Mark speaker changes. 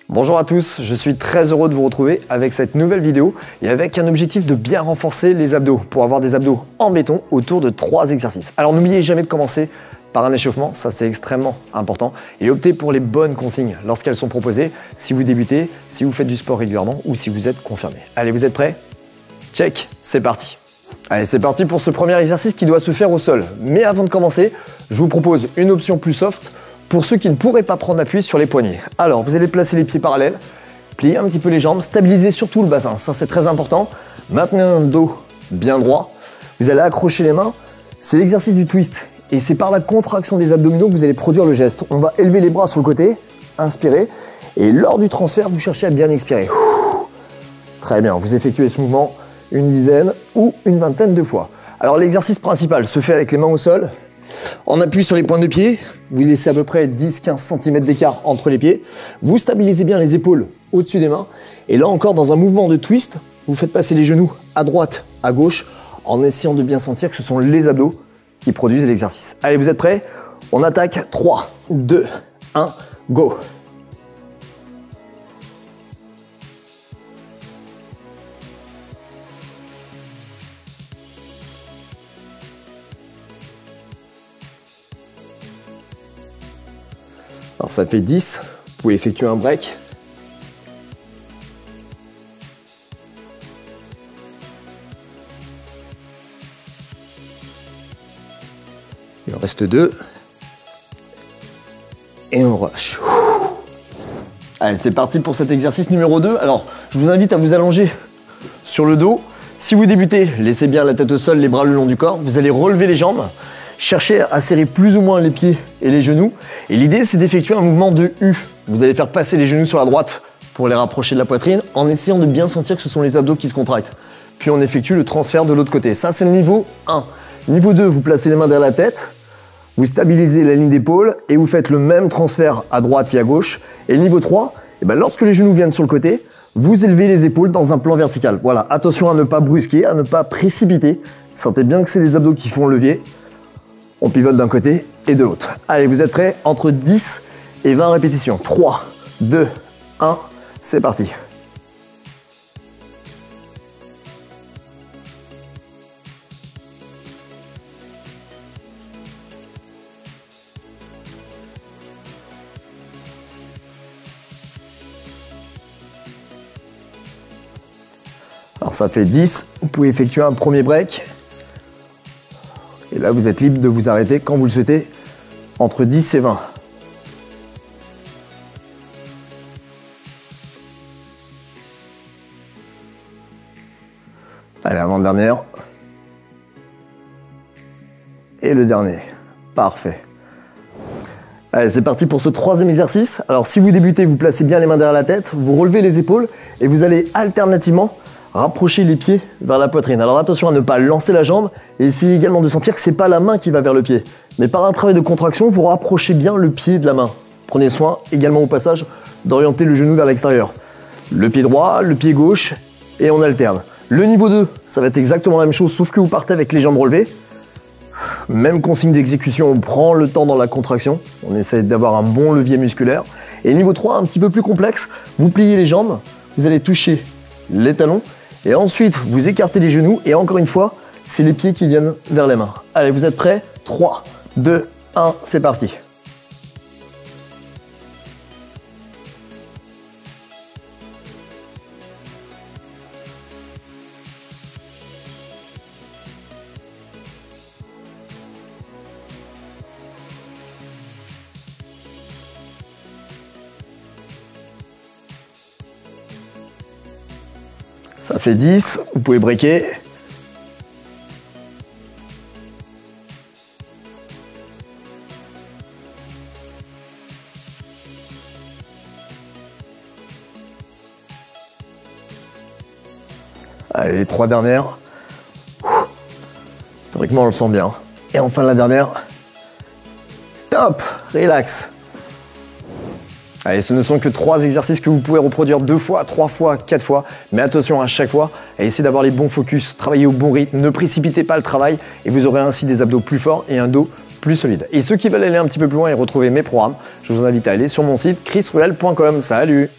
Speaker 1: Bonjour à tous, je suis très heureux de vous retrouver avec cette nouvelle vidéo et avec un objectif de bien renforcer les abdos pour avoir des abdos en béton autour de 3 exercices. Alors n'oubliez jamais de commencer par un échauffement, ça c'est extrêmement important, et optez pour les bonnes consignes lorsqu'elles sont proposées, si vous débutez, si vous faites du sport régulièrement ou si vous êtes confirmé. Allez, vous êtes prêts? Check, c'est parti. Allez, c'est parti pour ce premier exercice qui doit se faire au sol. Mais avant de commencer, je vous propose une option plus soft pour ceux qui ne pourraient pas prendre appui sur les poignets. Alors, vous allez placer les pieds parallèles, plier un petit peu les jambes, stabiliser surtout le bassin, ça c'est très important. Maintenez un dos bien droit, vous allez accrocher les mains, c'est l'exercice du twist. Et c'est par la contraction des abdominaux que vous allez produire le geste. On va élever les bras sur le côté, inspirez, et lors du transfert, vous cherchez à bien expirer. Très bien, vous effectuez ce mouvement une dizaine ou une vingtaine de fois. Alors l'exercice principal se fait avec les mains au sol, en appui sur les pointes de pied, vous laissez à peu près 10-15 cm d'écart entre les pieds, vous stabilisez bien les épaules au-dessus des mains, et là encore dans un mouvement de twist, vous faites passer les genoux à droite, à gauche, en essayant de bien sentir que ce sont les abdos qui produisent l'exercice. Allez, vous êtes prêts? On attaque, 3, 2, 1, go! Alors ça fait 10, vous pouvez effectuer un break. Il en reste 2. Et on rush. Allez, c'est parti pour cet exercice numéro 2. Alors, je vous invite à vous allonger sur le dos. Si vous débutez, laissez bien la tête au sol, les bras le long du corps. Vous allez relever les jambes. Cherchez à serrer plus ou moins les pieds et les genoux. Et l'idée, c'est d'effectuer un mouvement de U. Vous allez faire passer les genoux sur la droite pour les rapprocher de la poitrine en essayant de bien sentir que ce sont les abdos qui se contractent. Puis on effectue le transfert de l'autre côté. Ça, c'est le niveau 1. Niveau 2, vous placez les mains derrière la tête, vous stabilisez la ligne d'épaule et vous faites le même transfert à droite et à gauche. Et le niveau 3, lorsque les genoux viennent sur le côté, vous élevez les épaules dans un plan vertical. Voilà, attention à ne pas brusquer, à ne pas précipiter. Sentez bien que c'est les abdos qui font le levier. On pivote d'un côté et de l'autre. Allez, vous êtes prêts? Entre 10 et 20 répétitions. 3, 2, 1, c'est parti. Alors ça fait 10, vous pouvez effectuer un premier break. Et là, vous êtes libre de vous arrêter quand vous le souhaitez, entre 10 et 20. Allez, avant-dernière. Et le dernier. Parfait. Allez, c'est parti pour ce 3e exercice. Alors, si vous débutez, vous placez bien les mains derrière la tête, vous relevez les épaules et vous allez alternativement rapprochez les pieds vers la poitrine. Alors attention à ne pas lancer la jambe et essayez également de sentir que ce n'est pas la main qui va vers le pied. Mais par un travail de contraction, vous rapprochez bien le pied de la main. Prenez soin également au passage d'orienter le genou vers l'extérieur. Le pied droit, le pied gauche et on alterne. Le niveau 2, ça va être exactement la même chose sauf que vous partez avec les jambes relevées. Même consigne d'exécution, on prend le temps dans la contraction. On essaie d'avoir un bon levier musculaire. Et niveau 3, un petit peu plus complexe, vous pliez les jambes, vous allez toucher les talons. Et ensuite, vous écartez les genoux et encore une fois, c'est les pieds qui viennent vers les mains. Allez, vous êtes prêts? 3, 2, 1, c'est parti. Ça fait 10, vous pouvez breaker. Allez, les 3 dernières. Théoriquement, on le sent bien. Et enfin, la dernière. Top, relax. Allez, ce ne sont que 3 exercices que vous pouvez reproduire 2 fois, 3 fois, 4 fois. Mais attention à chaque fois, à essayer d'avoir les bons focus, travailler au bon rythme, ne précipitez pas le travail et vous aurez ainsi des abdos plus forts et un dos plus solide. Et ceux qui veulent aller un petit peu plus loin et retrouver mes programmes, je vous invite à aller sur mon site chrisruel.com. Salut!